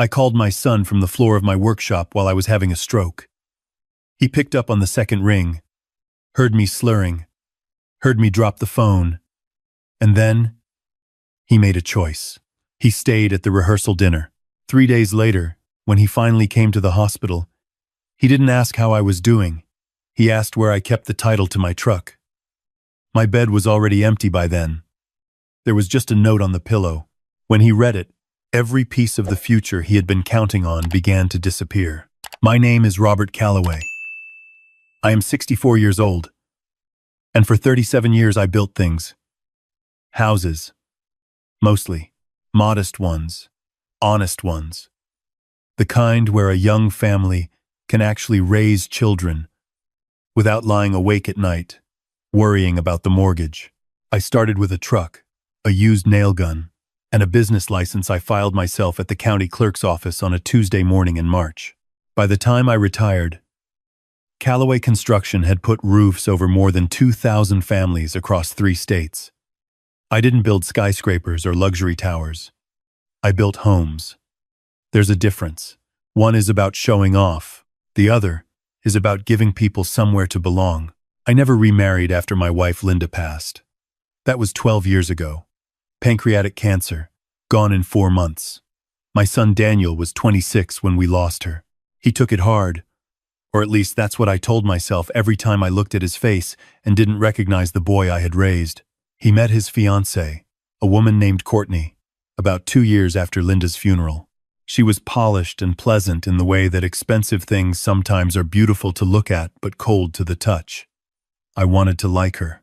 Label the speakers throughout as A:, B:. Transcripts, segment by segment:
A: I called my son from the floor of my workshop while I was having a stroke. He picked up on the second ring, heard me slurring, heard me drop the phone, and then he made a choice. He stayed at the rehearsal dinner. 3 days later, when he finally came to the hospital, he didn't ask how I was doing. He asked where I kept the title to my truck. My bed was already empty by then. There was just a note on the pillow. When he read it, every piece of the future he had been counting on began to disappear. My name is Robert Calloway. I am 64 years old, and for 37 years I built things. Houses. Mostly. Modest ones. Honest ones. The kind where a young family can actually raise children without lying awake at night, worrying about the mortgage. I started with a truck, a used nail gun, and a business license I filed myself at the county clerk's office on a Tuesday morning in March. By the time I retired, Calloway Construction had put roofs over more than 2,000 families across 3 states. I didn't build skyscrapers or luxury towers. I built homes. There's a difference. One is about showing off. The other is about giving people somewhere to belong. I never remarried after my wife Linda passed. That was 12 years ago. Pancreatic cancer, gone in 4 months. My son Daniel was 26 when we lost her. He took it hard, or at least that's what I told myself every time I looked at his face and didn't recognize the boy I had raised. He met his fiancée, a woman named Courtney, about 2 years after Linda's funeral. She was polished and pleasant in the way that expensive things sometimes are beautiful to look at but cold to the touch. I wanted to like her.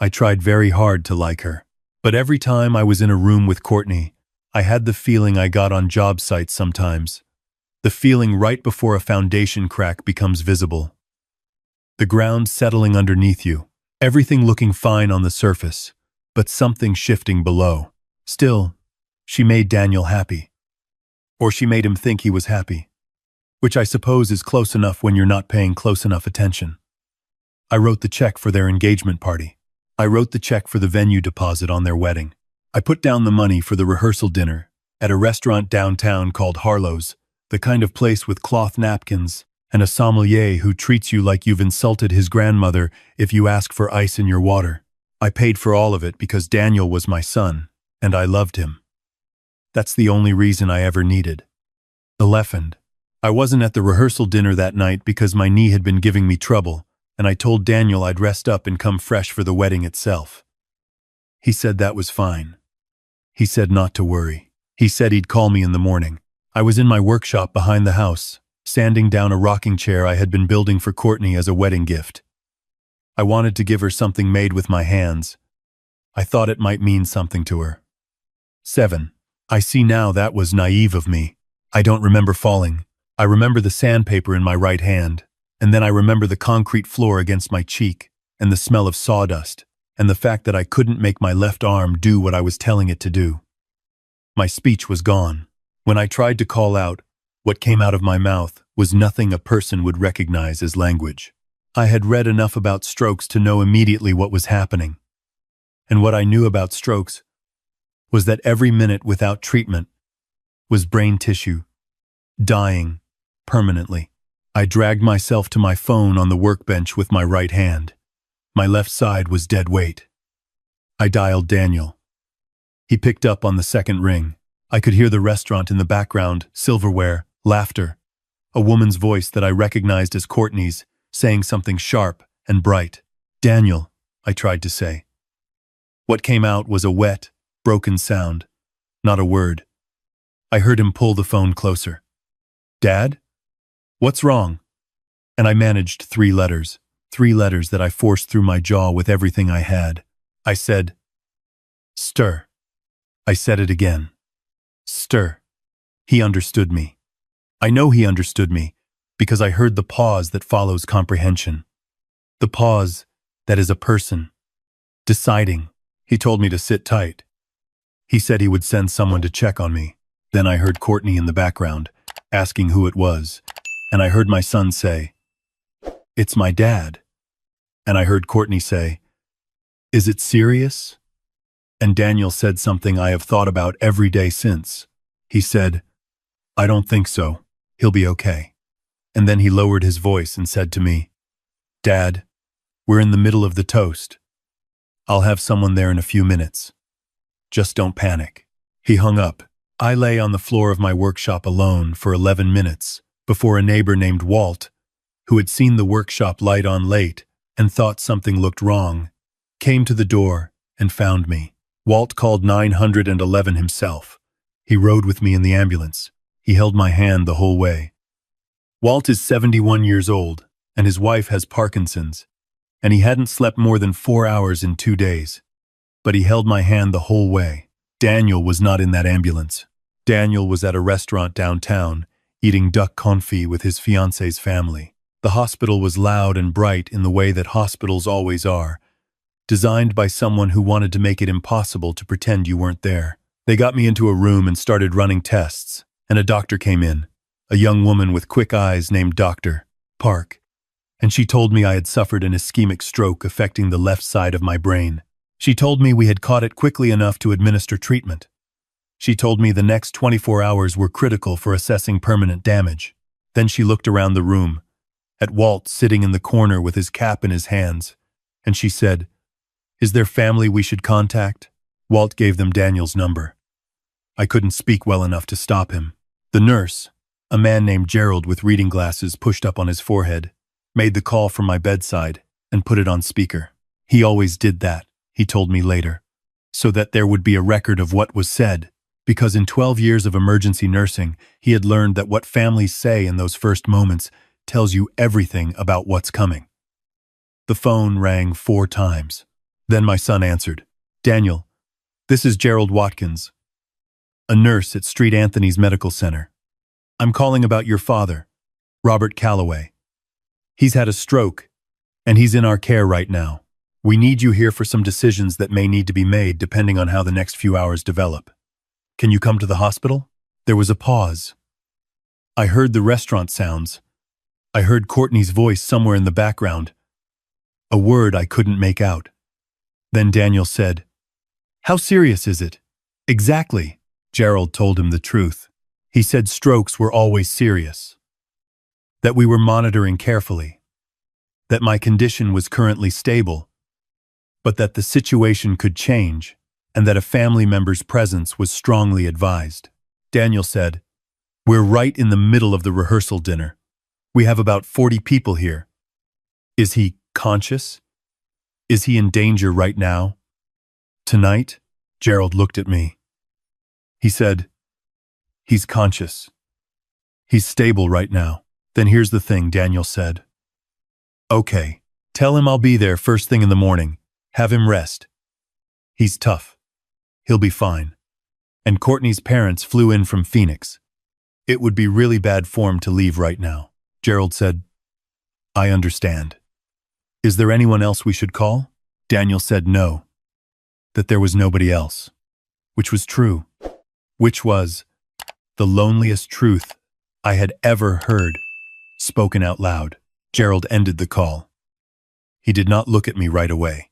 A: I tried very hard to like her. But every time I was in a room with Courtney, I had the feeling I got on job sites sometimes. The feeling right before a foundation crack becomes visible. The ground settling underneath you, everything looking fine on the surface, but something shifting below. Still, she made Daniel happy. Or she made him think he was happy, which I suppose is close enough when you're not paying close enough attention. I wrote the check for their engagement party. I wrote the check for the venue deposit on their wedding. I put down the money for the rehearsal dinner at a restaurant downtown called Harlow's, the kind of place with cloth napkins and a sommelier who treats you like you've insulted his grandmother if you ask for ice in your water. I paid for all of it because Daniel was my son, and I loved him. That's the only reason I ever needed. 11. I wasn't at the rehearsal dinner that night because my knee had been giving me trouble, and I told Daniel I'd rest up and come fresh for the wedding itself. He said that was fine. He said not to worry. He said he'd call me in the morning. I was in my workshop behind the house, sanding down a rocking chair I had been building for Courtney as a wedding gift. I wanted to give her something made with my hands. I thought it might mean something to her. 7. I see now that was naive of me. I don't remember falling. I remember the sandpaper in my right hand, and then I remember the concrete floor against my cheek, and the smell of sawdust, and the fact that I couldn't make my left arm do what I was telling it to do. My speech was gone. When I tried to call out, what came out of my mouth was nothing a person would recognize as language. I had read enough about strokes to know immediately what was happening. And what I knew about strokes was that every minute without treatment was brain tissue dying permanently. I dragged myself to my phone on the workbench with my right hand. My left side was dead weight. I dialed Daniel. He picked up on the second ring. I could hear the restaurant in the background, silverware, laughter, a woman's voice that I recognized as Courtney's, saying something sharp and bright. Daniel, I tried to say. What came out was a wet, broken sound, not a word. I heard him pull the phone closer. Dad? What's wrong? And I managed 3 letters that I forced through my jaw with everything I had. I said, stir. I said it again. Stir. He understood me. I know he understood me because I heard the pause that follows comprehension. The pause that is a person deciding. He told me to sit tight. He said he would send someone to check on me. Then I heard Courtney in the background, asking who it was, and I heard my son say, "It's my dad." And I heard Courtney say, "Is it serious?" And Daniel said something I have thought about every day since. He said, I don't think so. He'll be okay. And then he lowered his voice and said to me, Dad, we're in the middle of the toast. I'll have someone there in a few minutes. Just don't panic. He hung up. I lay on the floor of my workshop alone for 11 minutes before a neighbor named Walt, who had seen the workshop light on late and thought something looked wrong, came to the door and found me. Walt called 911 himself. He rode with me in the ambulance. He held my hand the whole way. Walt is 71 years old, and his wife has Parkinson's, and he hadn't slept more than 4 hours in 2 days. But he held my hand the whole way. Daniel was not in that ambulance. Daniel was at a restaurant downtown, eating duck confit with his fiancée's family. The hospital was loud and bright in the way that hospitals always are, designed by someone who wanted to make it impossible to pretend you weren't there. They got me into a room and started running tests, and a doctor came in, a young woman with quick eyes named Dr. Park, and she told me I had suffered an ischemic stroke affecting the left side of my brain. She told me we had caught it quickly enough to administer treatment. She told me the next 24 hours were critical for assessing permanent damage. Then she looked around the room, at Walt sitting in the corner with his cap in his hands, and she said, Is there family we should contact? Walt gave them Daniel's number. I couldn't speak well enough to stop him. The nurse, a man named Gerald with reading glasses pushed up on his forehead, made the call from my bedside and put it on speaker. He always did that, he told me later, so that there would be a record of what was said, because in 12 years of emergency nursing, he had learned that what families say in those first moments tells you everything about what's coming. The phone rang 4 times. Then my son answered. Daniel, this is Gerald Watkins, a nurse at Street Anthony's Medical Center. I'm calling about your father, Robert Calloway. He's had a stroke, and he's in our care right now. We need you here for some decisions that may need to be made depending on how the next few hours develop. Can you come to the hospital? There was a pause. I heard the restaurant sounds. I heard Courtney's voice somewhere in the background. A word I couldn't make out. Then Daniel said, How serious is it? Exactly. Gerald told him the truth. He said strokes were always serious. That we were monitoring carefully. That my condition was currently stable. But that the situation could change, and that a family member's presence was strongly advised. Daniel said, We're right in the middle of the rehearsal dinner. We have about 40 people here. Is he conscious? Is he in danger right now? Tonight? Gerald looked at me. He said, He's conscious. He's stable right now. Then here's the thing, Daniel said. Okay, tell him I'll be there first thing in the morning. Have him rest. He's tough. He'll be fine. And Courtney's parents flew in from Phoenix. It would be really bad form to leave right now. Gerald said, I understand. Is there anyone else we should call? Daniel said no. That there was nobody else. Which was true. Which was the loneliest truth I had ever heard, spoken out loud. Gerald ended the call. He did not look at me right away.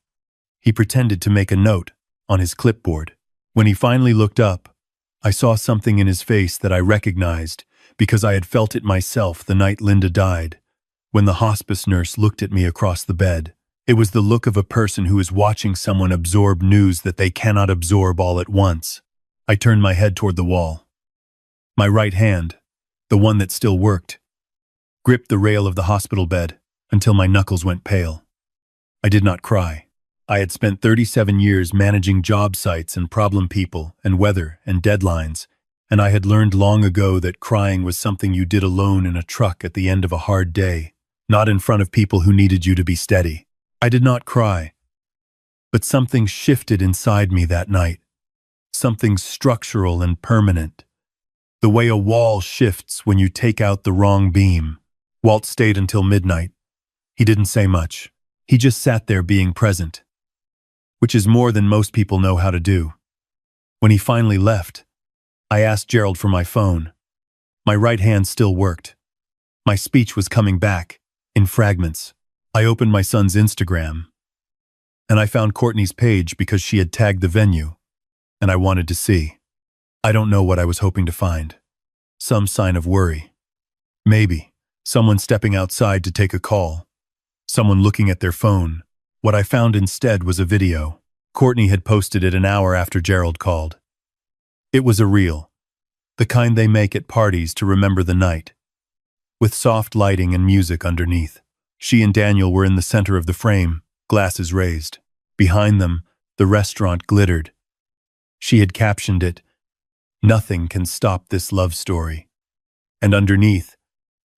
A: He pretended to make a note on his clipboard. When he finally looked up, I saw something in his face that I recognized because I had felt it myself the night Linda died, when the hospice nurse looked at me across the bed. It was the look of a person who is watching someone absorb news that they cannot absorb all at once. I turned my head toward the wall. My right hand, the one that still worked, gripped the rail of the hospital bed until my knuckles went pale. I did not cry. I had spent 37 years managing job sites and problem people and weather and deadlines, and I had learned long ago that crying was something you did alone in a truck at the end of a hard day, not in front of people who needed you to be steady. I did not cry, but something shifted inside me that night, something structural and permanent, the way a wall shifts when you take out the wrong beam. Walt stayed until midnight. He didn't say much. He just sat there being present, which is more than most people know how to do. When he finally left, I asked Gerald for my phone. My right hand still worked. My speech was coming back, in fragments. I opened my son's Instagram, and I found Courtney's page because she had tagged the venue, and I wanted to see. I don't know what I was hoping to find. Some sign of worry. Maybe. Someone stepping outside to take a call. Someone looking at their phone. What I found instead was a video. Courtney had posted it an hour after Gerald called. It was a reel. The kind they make at parties to remember the night. With soft lighting and music underneath. She and Daniel were in the center of the frame, glasses raised. Behind them, the restaurant glittered. She had captioned it, "Nothing can stop this love story." And underneath,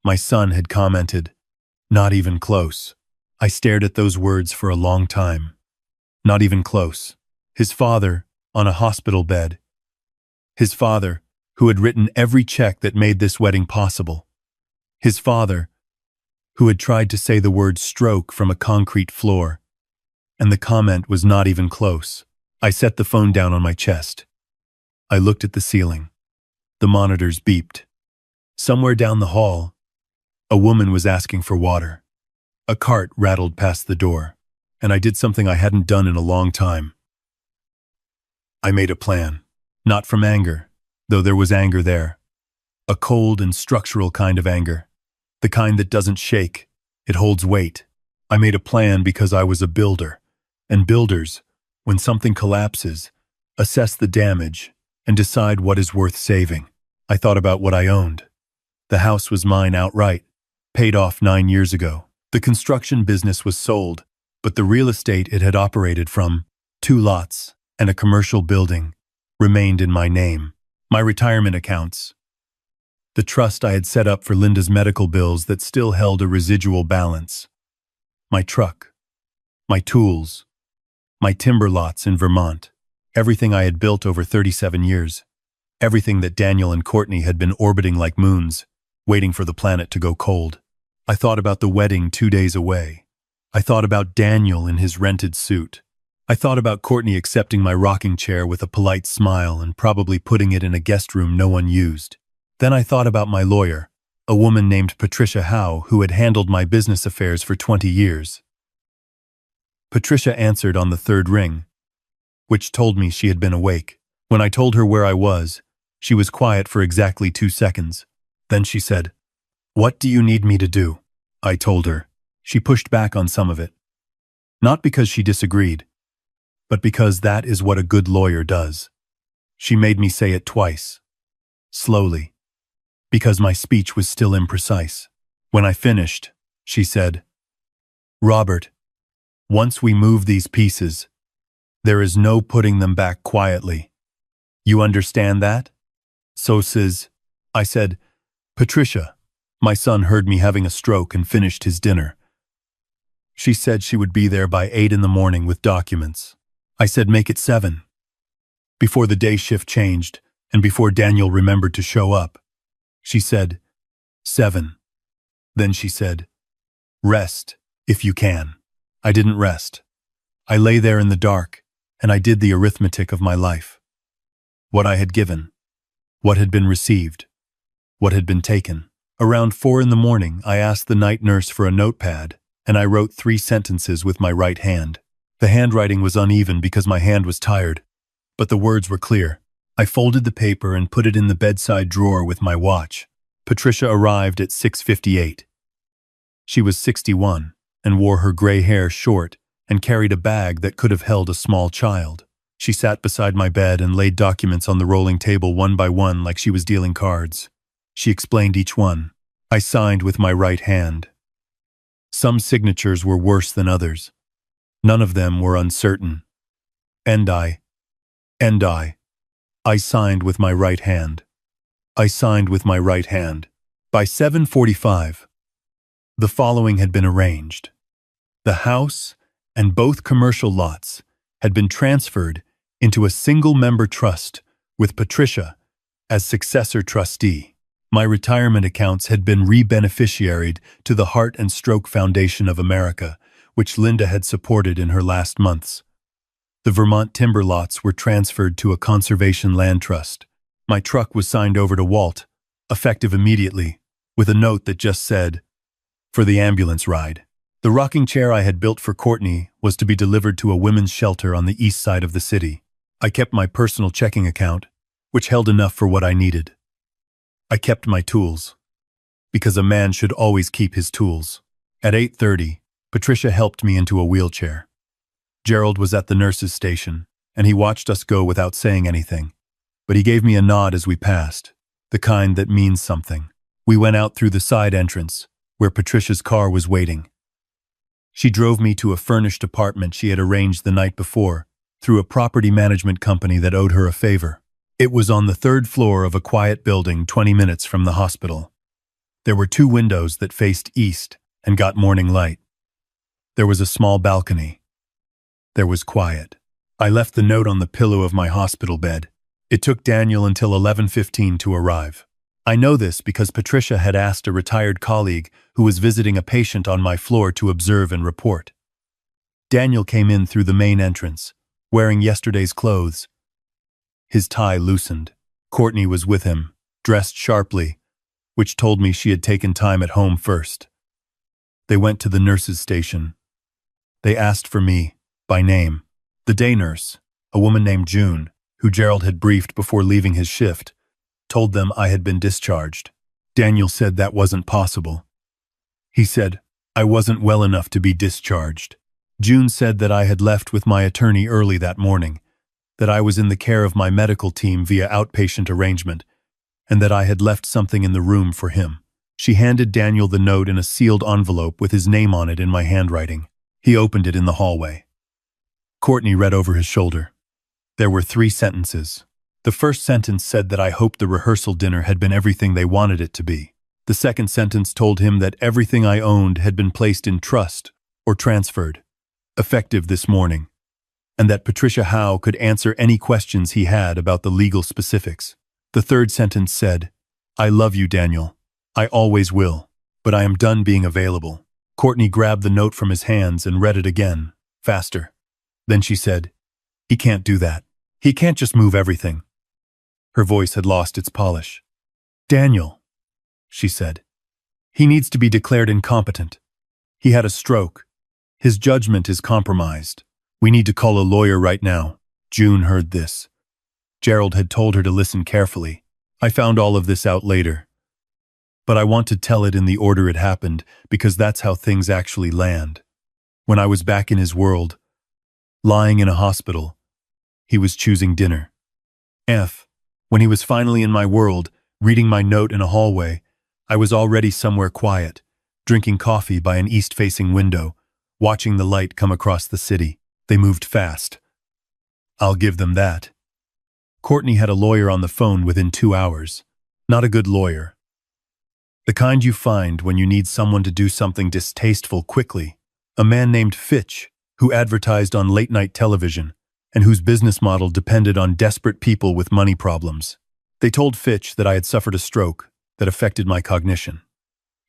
A: my son had commented, "Not even close." I stared at those words for a long time. Not even close. His father, on a hospital bed. His father, who had written every check that made this wedding possible. His father, who had tried to say the word stroke from a concrete floor. And the comment was not even close. I set the phone down on my chest. I looked at the ceiling. The monitors beeped. Somewhere down the hall, a woman was asking for water. A cart rattled past the door, and I did something I hadn't done in a long time. I made a plan. Not from anger, though there was anger there. A cold and structural kind of anger. The kind that doesn't shake, it holds weight. I made a plan because I was a builder. And builders, when something collapses, assess the damage and decide what is worth saving. I thought about what I owned. The house was mine outright, paid off 9 years ago. The construction business was sold, but the real estate it had operated from, 2 lots and a commercial building, remained in my name. My retirement accounts. The trust I had set up for Linda's medical bills that still held a residual balance. My truck. My tools. My timber lots in Vermont. Everything I had built over 37 years. Everything that Daniel and Courtney had been orbiting like moons, waiting for the planet to go cold. I thought about the wedding 2 days away. I thought about Daniel in his rented suit. I thought about Courtney accepting my rocking chair with a polite smile and probably putting it in a guest room no one used. Then I thought about my lawyer, a woman named Patricia Howe who had handled my business affairs for 20 years. Patricia answered on the 3rd ring, which told me she had been awake. When I told her where I was, she was quiet for exactly 2 seconds. Then she said, "What do you need me to do?" I told her. She pushed back on some of it. Not because she disagreed, but because that is what a good lawyer does. She made me say it twice, slowly, because my speech was still imprecise. When I finished, she said, "Robert, once we move these pieces, there is no putting them back quietly. You understand that?" "So says," I said, "Patricia, my son heard me having a stroke and finished his dinner." She said she would be there by 8 in the morning with documents. I said make it 7. Before the day shift changed, and before Daniel remembered to show up, she said, 7. Then she said, "Rest, if you can." I didn't rest. I lay there in the dark, and I did the arithmetic of my life. What I had given, what had been received, what had been taken. Around 4 in the morning, I asked the night nurse for a notepad, and I wrote 3 sentences with my right hand. The handwriting was uneven because my hand was tired, but the words were clear. I folded the paper and put it in the bedside drawer with my watch. Patricia arrived at 6:58. She was 61 and wore her gray hair short and carried a bag that could have held a small child. She sat beside my bed and laid documents on the rolling table one by one like she was dealing cards. She explained each one. I signed with my right hand. Some signatures were worse than others. None of them were uncertain. I signed with my right hand. I signed with my right hand. By 7:45, the following had been arranged. The house and both commercial lots had been transferred into a single-member trust with Patricia as successor trustee. My retirement accounts had been re-beneficiaried to the Heart and Stroke Foundation of America, which Linda had supported in her last months. The Vermont timber lots were transferred to a conservation land trust. My truck was signed over to Walt, effective immediately, with a note that just said, "For the ambulance ride." The rocking chair I had built for Courtney was to be delivered to a women's shelter on the east side of the city. I kept my personal checking account, which held enough for what I needed. I kept my tools, because a man should always keep his tools. At 8:30, Patricia helped me into a wheelchair. Gerald was at the nurse's station, and he watched us go without saying anything. But he gave me a nod as we passed, the kind that means something. We went out through the side entrance, where Patricia's car was waiting. She drove me to a furnished apartment she had arranged the night before, through a property management company that owed her a favor. It was on the 3rd floor of a quiet building 20 minutes from the hospital. There were 2 windows that faced east and got morning light. There was a small balcony. There was quiet. I left the note on the pillow of my hospital bed. It took Daniel until 11:15 to arrive. I know this because Patricia had asked a retired colleague who was visiting a patient on my floor to observe and report. Daniel came in through the main entrance, wearing yesterday's clothes. His tie loosened. Courtney was with him, dressed sharply, which told me she had taken time at home first. They went to the nurse's station. They asked for me, by name. The day nurse, a woman named June, who Gerald had briefed before leaving his shift, told them I had been discharged. Daniel said that wasn't possible. He said I wasn't well enough to be discharged. June said that I had left with my attorney early that morning, that I was in the care of my medical team via outpatient arrangement, and that I had left something in the room for him. She handed Daniel the note in a sealed envelope with his name on it in my handwriting. He opened it in the hallway. Courtney read over his shoulder. There were 3 sentences. The first sentence said that I hoped the rehearsal dinner had been everything they wanted it to be. The second sentence told him that everything I owned had been placed in trust or transferred, effective this morning, and that Patricia Howe could answer any questions he had about the legal specifics. The third sentence said, I love you, Daniel. I always will, but I am done being available. Courtney grabbed the note from his hands and read it again, faster. Then she said, he can't do that. He can't just move everything. Her voice had lost its polish. Daniel, she said. He needs to be declared incompetent. He had a stroke. His judgment is compromised. We need to call a lawyer right now. June heard this. Gerald had told her to listen carefully. I found all of this out later. But I want to tell it in the order it happened, because that's how things actually land. When I was back in his world, lying in a hospital, he was choosing dinner. When he was finally in my world, reading my note in a hallway, I was already somewhere quiet, drinking coffee by an east-facing window, watching the light come across the city. They moved fast. I'll give them that. Courtney had a lawyer on the phone within 2 hours. Not a good lawyer. The kind you find when you need someone to do something distasteful quickly. A man named Fitch, who advertised on late-night television, and whose business model depended on desperate people with money problems. They told Fitch that I had suffered a stroke that affected my cognition,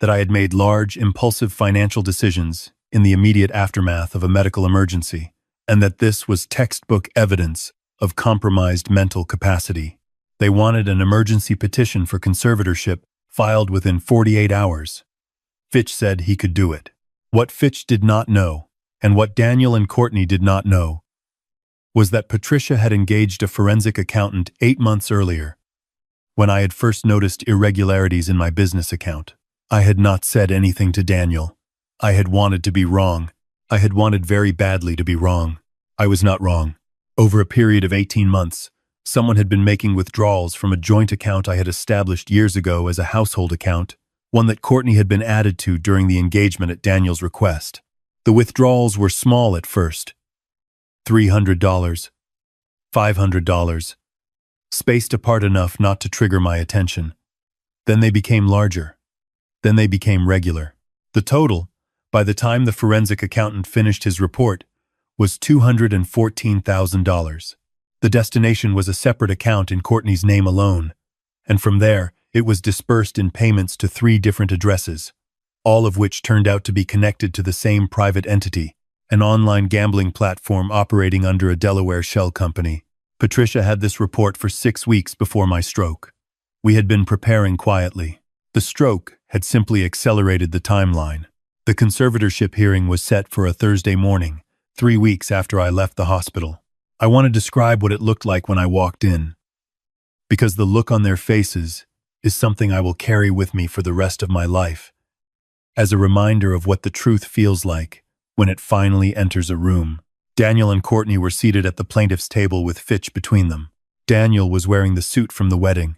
A: that I had made large, impulsive financial decisions in the immediate aftermath of a medical emergency, and that this was textbook evidence of compromised mental capacity. They wanted an emergency petition for conservatorship filed within 48 hours. Fitch said he could do it. What Fitch did not know, and what Daniel and Courtney did not know, was that Patricia had engaged a forensic accountant 8 months earlier, when I had first noticed irregularities in my business account. I had not said anything to Daniel. I had wanted to be wrong. I had wanted very badly to be wrong. I was not wrong. Over a period of 18 months, someone had been making withdrawals from a joint account I had established years ago as a household account, one that Courtney had been added to during the engagement at Daniel's request. The withdrawals were small at first. $300, $500, spaced apart enough not to trigger my attention. Then they became larger. Then they became regular. The total, by the time the forensic accountant finished his report, was $214,000. The destination was a separate account in Courtney's name alone, and from there, it was dispersed in payments to 3 different addresses, all of which turned out to be connected to the same private entity, an online gambling platform operating under a Delaware shell company. Patricia had this report for 6 weeks before my stroke. We had been preparing quietly. The stroke had simply accelerated the timeline. The conservatorship hearing was set for a Thursday morning, 3 weeks after I left the hospital. I want to describe what it looked like when I walked in, because the look on their faces is something I will carry with me for the rest of my life, as a reminder of what the truth feels like when it finally enters a room. Daniel and Courtney were seated at the plaintiff's table with Fitch between them. Daniel was wearing the suit from the wedding,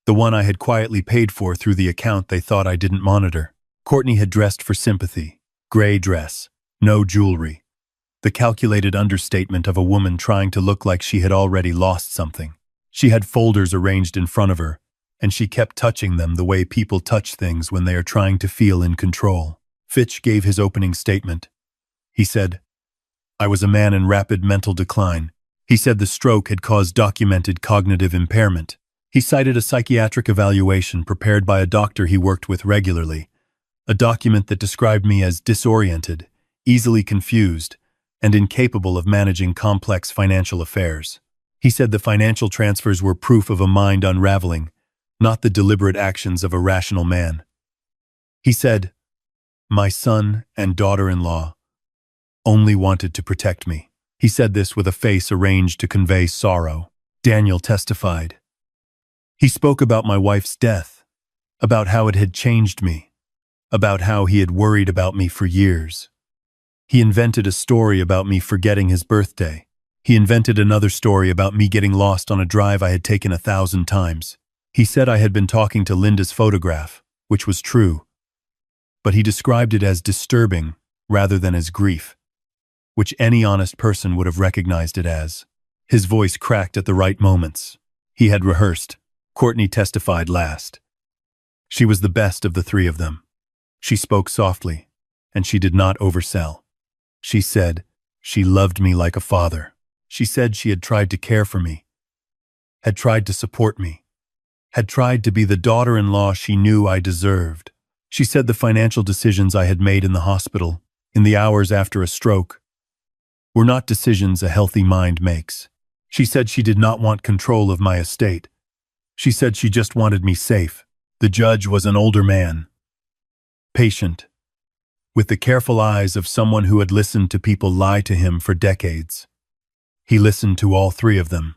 A: the one I had quietly paid for through the account they thought I didn't monitor. Courtney had dressed for sympathy. Gray dress, no jewelry. The calculated understatement of a woman trying to look like she had already lost something. She had folders arranged in front of her, and she kept touching them the way people touch things when they are trying to feel in control. Fitch gave his opening statement. He said, "I was a man in rapid mental decline." He said the stroke had caused documented cognitive impairment. He cited a psychiatric evaluation prepared by a doctor he worked with regularly, a document that described me as disoriented, easily confused, and incapable of managing complex financial affairs. He said the financial transfers were proof of a mind unraveling, not the deliberate actions of a rational man. He said, "My son and daughter-in-law only wanted to protect me." He said this with a face arranged to convey sorrow. Daniel testified. He spoke about my wife's death, about how it had changed me, about how he had worried about me for years. He invented a story about me forgetting his birthday. He invented another story about me getting lost on a drive I had taken 1,000 times. He said I had been talking to Linda's photograph, which was true, but he described it as disturbing rather than as grief, which any honest person would have recognized it as. His voice cracked at the right moments. He had rehearsed. Courtney testified last. She was the best of the three of them. She spoke softly, and she did not oversell. She said she loved me like a father. She said she had tried to care for me, had tried to support me, had tried to be the daughter-in-law she knew I deserved. She said the financial decisions I had made in the hospital, in the hours after a stroke, were not decisions a healthy mind makes. She said she did not want control of my estate. She said she just wanted me safe. The judge was an older man, patient, with the careful eyes of someone who had listened to people lie to him for decades. He listened to all three of them.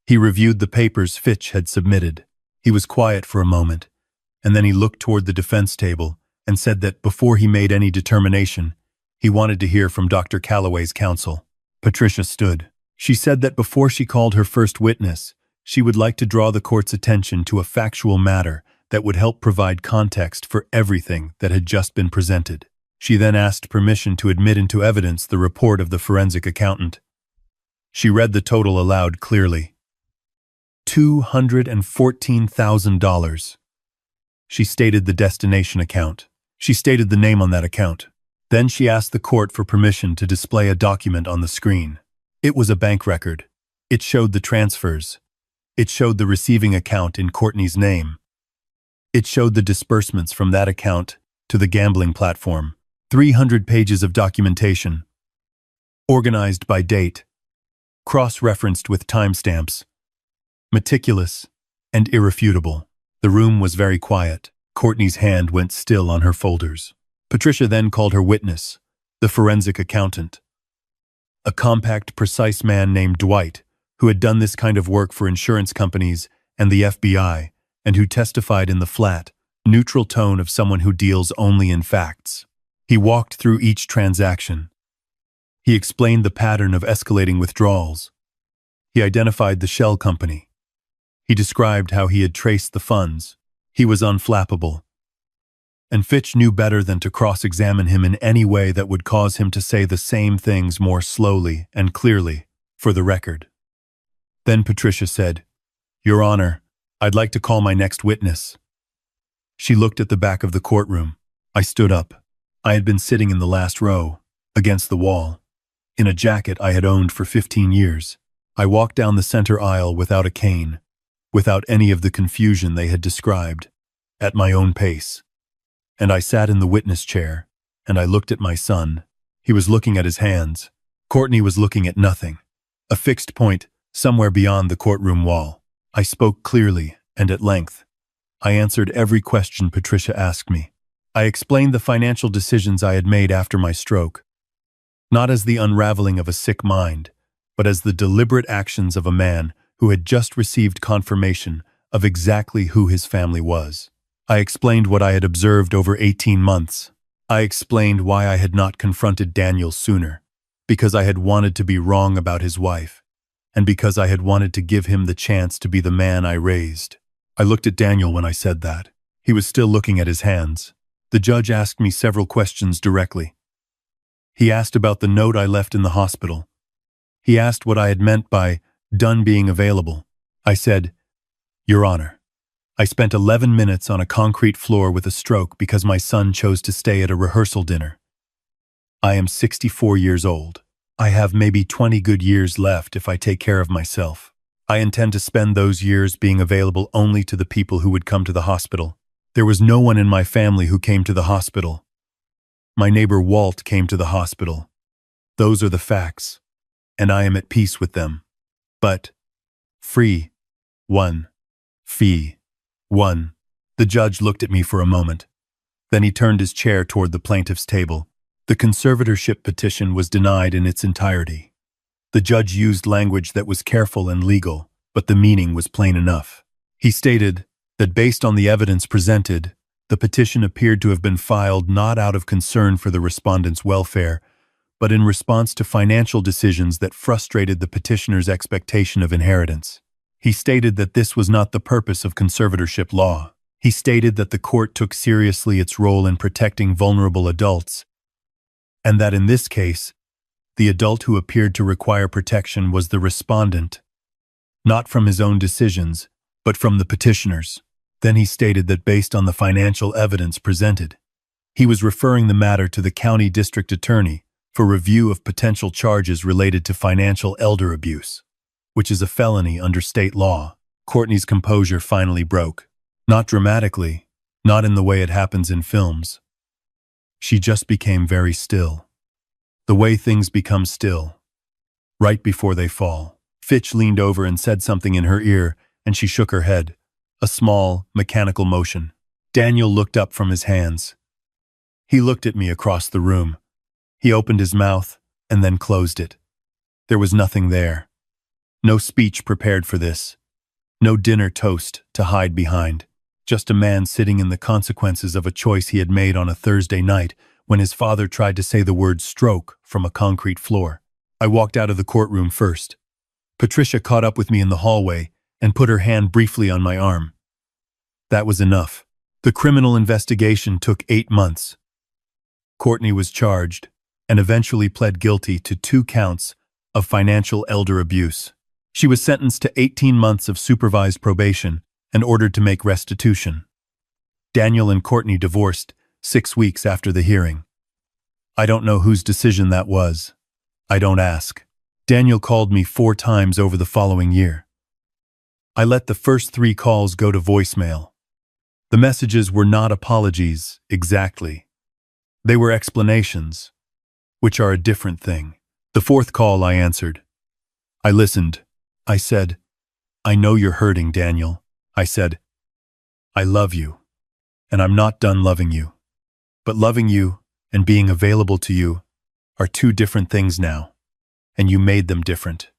A: He reviewed the papers Fitch had submitted. He was quiet for a moment, and then he looked toward the defense table and said that before he made any determination, he wanted to hear from Dr. Calloway's counsel. Patricia stood. She said that before she called her first witness, she would like to draw the court's attention to a factual matter that would help provide context for everything that had just been presented. She then asked permission to admit into evidence the report of the forensic accountant. She read the total aloud clearly. $214,000. She stated the destination account. She stated the name on that account. Then she asked the court for permission to display a document on the screen. It was a bank record. It showed the transfers. It showed the receiving account in Courtney's name. It showed the disbursements from that account to the gambling platform. 300 pages of documentation, organized by date, cross-referenced with timestamps, meticulous and irrefutable. The room was very quiet. Courtney's hand went still on her folders. Patricia then called her witness, the forensic accountant, a compact, precise man named Dwight, who had done this kind of work for insurance companies and the FBI, and who testified in the flat, neutral tone of someone who deals only in facts. He walked through each transaction. He explained the pattern of escalating withdrawals. He identified the shell company. He described how he had traced the funds. He was unflappable. And Fitch knew better than to cross-examine him in any way that would cause him to say the same things more slowly and clearly, for the record. Then Patricia said, "Your Honor, I'd like to call my next witness." She looked at the back of the courtroom. I stood up. I had been sitting in the last row, against the wall, in a jacket I had owned for 15 years. I walked down the center aisle without a cane, without any of the confusion they had described, at my own pace. And I sat in the witness chair, and I looked at my son. He was looking at his hands. Courtney was looking at nothing, a fixed point somewhere beyond the courtroom wall. I spoke clearly and at length. I answered every question Patricia asked me. I explained the financial decisions I had made after my stroke, not as the unraveling of a sick mind, but as the deliberate actions of a man who had just received confirmation of exactly who his family was. I explained what I had observed over 18 months. I explained why I had not confronted Daniel sooner, because I had wanted to be wrong about his wife, and because I had wanted to give him the chance to be the man I raised. I looked at Daniel when I said that. He was still looking at his hands. The judge asked me several questions directly. He asked about the note I left in the hospital. He asked what I had meant by done being available. I said, "Your Honor, I spent 11 minutes on a concrete floor with a stroke because my son chose to stay at a rehearsal dinner. I am 64 years old. I have maybe 20 good years left if I take care of myself. I intend to spend those years being available only to the people who would come to the hospital. There was no one in my family who came to the hospital. My neighbor Walt came to the hospital. Those are the facts, and I am at peace with them. But, free, one, fee, one." The judge looked at me for a moment. Then he turned his chair toward the plaintiff's table. The conservatorship petition was denied in its entirety. The judge used language that was careful and legal, but the meaning was plain enough. He stated that based on the evidence presented, the petition appeared to have been filed not out of concern for the respondent's welfare, but in response to financial decisions that frustrated the petitioner's expectation of inheritance. He stated that this was not the purpose of conservatorship law. He stated that the court took seriously its role in protecting vulnerable adults, and that in this case, the adult who appeared to require protection was the respondent, not from his own decisions, but from the petitioner's. Then he stated that based on the financial evidence presented, he was referring the matter to the county district attorney for review of potential charges related to financial elder abuse, which is a felony under state law. Courtney's composure finally broke. Not dramatically, not in the way it happens in films. She just became very still. The way things become still, right before they fall. Fitch leaned over and said something in her ear, and she shook her head, a small, mechanical motion. Daniel looked up from his hands. He looked at me across the room. He opened his mouth and then closed it. There was nothing there. No speech prepared for this. No dinner toast to hide behind. Just a man sitting in the consequences of a choice he had made on a Thursday night when his father tried to say the word stroke from a concrete floor. I walked out of the courtroom first. Patricia caught up with me in the hallway and put her hand briefly on my arm. That was enough. The criminal investigation took 8 months. Courtney was charged and eventually pled guilty to 2 counts of financial elder abuse. She was sentenced to 18 months of supervised probation and ordered to make restitution. Daniel and Courtney divorced 6 weeks after the hearing. I don't know whose decision that was. I don't ask. Daniel called me 4 times over the following year. I let the first 3 calls go to voicemail. The messages were not apologies, exactly. They were explanations, which are a different thing. The 4th call I answered. I listened. I said, "I know you're hurting, Daniel." I said, "I love you, and I'm not done loving you. But loving you and being available to you are 2 different things now, and you made them different."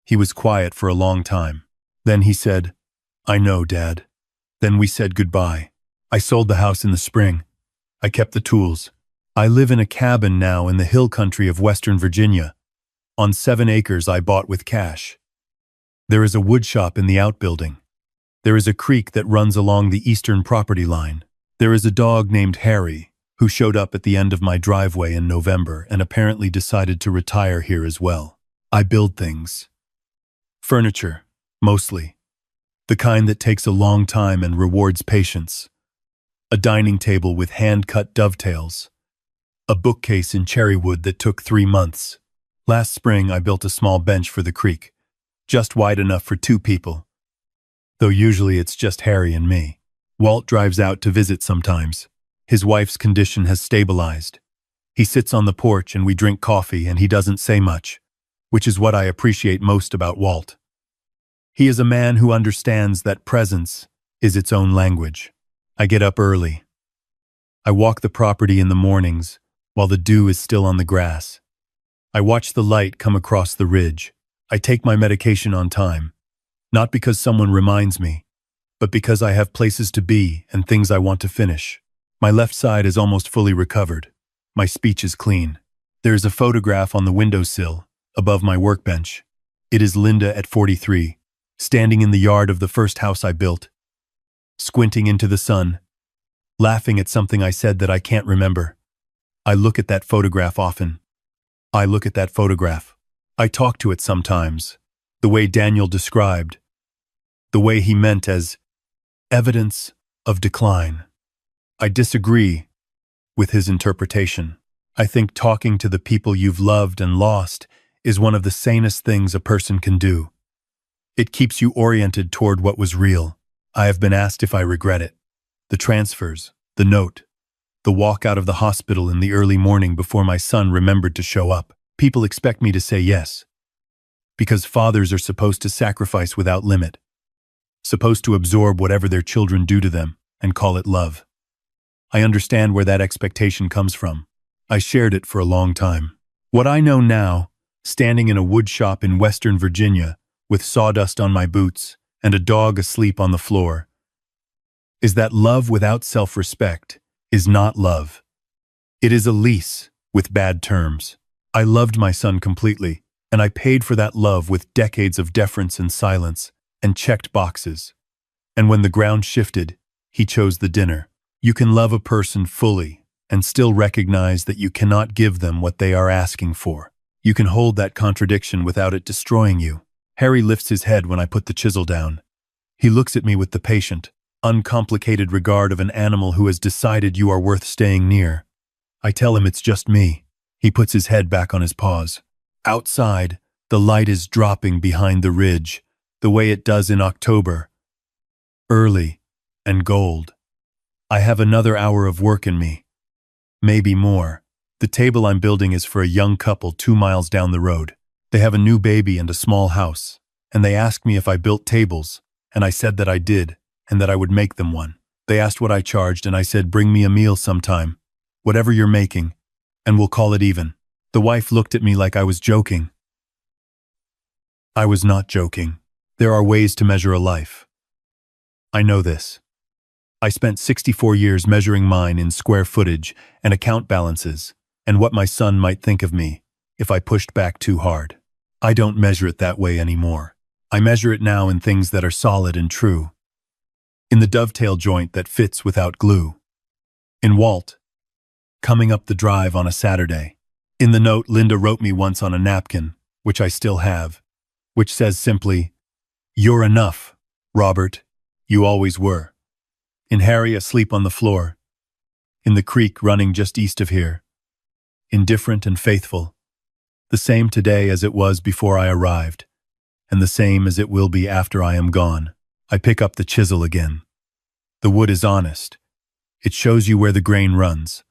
A: He was quiet for a long time. Then he said, "I know, Dad." Then we said goodbye. I sold the house in the spring. I kept the tools. I live in a cabin now in the hill country of Western Virginia, on 7 acres I bought with cash. There is a wood shop in the outbuilding. There is a creek that runs along the eastern property line. There is a dog named Harry, who showed up at the end of my driveway in November and apparently decided to retire here as well. I build things. Furniture, mostly. The kind that takes a long time and rewards patience. A dining table with hand-cut dovetails. A bookcase in cherry wood that took 3 months. Last spring I built a small bench for the creek, just wide enough for 2 people. Though usually it's just Harry and me. Walt drives out to visit sometimes. His wife's condition has stabilized. He sits on the porch and we drink coffee and he doesn't say much, which is what I appreciate most about Walt. He is a man who understands that presence is its own language. I get up early. I walk the property in the mornings while the dew is still on the grass. I watch the light come across the ridge. I take my medication on time. Not because someone reminds me, but because I have places to be and things I want to finish. My left side is almost fully recovered. My speech is clean. There is a photograph on the windowsill, above my workbench. It is Linda at 43, standing in the yard of the first house I built, squinting into the sun, laughing at something I said that I can't remember. I look at that photograph often. I look at that photograph. I talk to it sometimes, the way Daniel described, the way he meant as evidence of decline. I disagree with his interpretation. I think talking to the people you've loved and lost is one of the sanest things a person can do. It keeps you oriented toward what was real. I have been asked if I regret it. The transfers, the note, the walk out of the hospital in the early morning before my son remembered to show up. People expect me to say yes, because fathers are supposed to sacrifice without limit, supposed to absorb whatever their children do to them and call it love. I understand where that expectation comes from. I shared it for a long time. What I know now, standing in a wood shop in Western Virginia with sawdust on my boots and a dog asleep on the floor, is that love without self-respect is not love. It is a lease with bad terms. I loved my son completely, and I paid for that love with decades of deference and silence and checked boxes. And when the ground shifted, he chose the dinner. You can love a person fully and still recognize that you cannot give them what they are asking for. You can hold that contradiction without it destroying you. Harry lifts his head when I put the chisel down. He looks at me with the patient, uncomplicated regard of an animal who has decided you are worth staying near. I tell him it's just me. He puts his head back on his paws. Outside, the light is dropping behind the ridge, the way it does in October. Early and gold. I have another hour of work in me. Maybe more. The table I'm building is for a young couple 2 miles down the road. They have a new baby and a small house, and they asked me if I built tables, and I said that I did, and that I would make them one. They asked what I charged, and I said, bring me a meal sometime, whatever you're making, and we'll call it even. The wife looked at me like I was joking. I was not joking. There are ways to measure a life. I know this. I spent 64 years measuring mine in square footage and account balances, and what my son might think of me if I pushed back too hard. I don't measure it that way anymore. I measure it now in things that are solid and true. In the dovetail joint that fits without glue. In Walt, coming up the drive on a Saturday. In the note Linda wrote me once on a napkin, which I still have, which says simply, "You're enough, Robert. You always were." In Harry asleep on the floor. In the creek running just east of here. Indifferent and faithful. The same today as it was before I arrived, and the same as it will be after I am gone. I pick up the chisel again. The wood is honest. It shows you where the grain runs.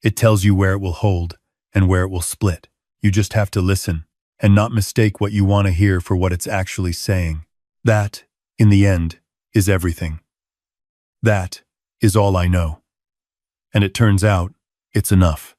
A: It tells you where it will hold and where it will split. You just have to listen and not mistake what you want to hear for what it's actually saying. That, in the end, is everything. That is all I know. And it turns out, it's enough.